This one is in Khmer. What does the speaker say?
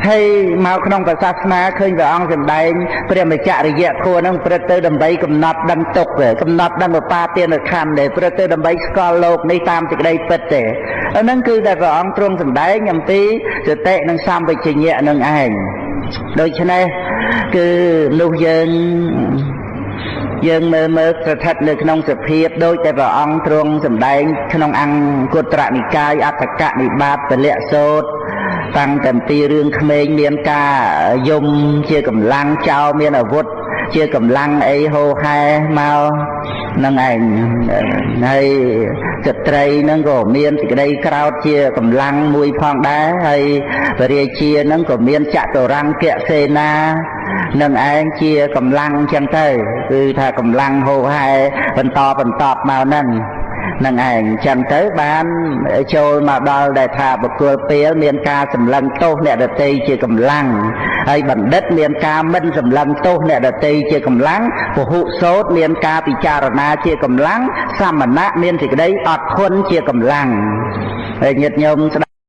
ហើយមកក្នុងប្រសាសនាឃើញព្រះអង្គសម្ដែងព្រះមច្ចរិយធម៌នឹងព្រឹកទៅដើម្បីកំណត់ដឹងទុក្ខកំណត់ដឹងឧបាទានខណ្ឌទេព្រឹកទៅដើម្បីស្គាល់លោកនេះតាមសេចក្តីពិតទេហ្នឹងគឺតែព្រះអង្គទ្រង់សម្ដែងអំពីសតិនិងសម្បជញ្ញៈនឹងឯងដូច្នេះគឺនោះយើងមើលស្ថិតនៅក្នុងសភាពដូចតែព្រះអង្គទ្រង់សម្ដែងក្នុងអង្គុត្រនិកាយអត្តកនិបាតពលៈសូត្រតាំងតែពីរឿងក្មេងមានការយំជាកម្លាំងចោលមានអាវុធជាកម្លាំងអីហោហែមកនឹងឯងហើយស្ត្រីហ្នឹងក៏មានសេចក្តីក្រោធជាកម្លាំងមួយផងដែរហើយពរាជាហ្នឹងក៏មានចតុរង្គសេនានឹងឯងជាកម្លាំងចឹងទៅគឺថាកម្លាំងហោហែបន្តមកហ្នឹងឯងចឹងទៅបានចូលមកដល់ដែលថាបុគ្គលពេលមានការសម្លឹងទោសអ្នកដទៃជាកម្លាំងហើយបណ្ឌិតមានការមិនសម្លឹងទោសអ្នកដទៃជាកម្លាំងពហុសូត្រមានការពិចារណាជាកម្លាំងសមណៈមានសេចក្តីអត់ធន់ជាកម្លាំងហើយញាតិញោម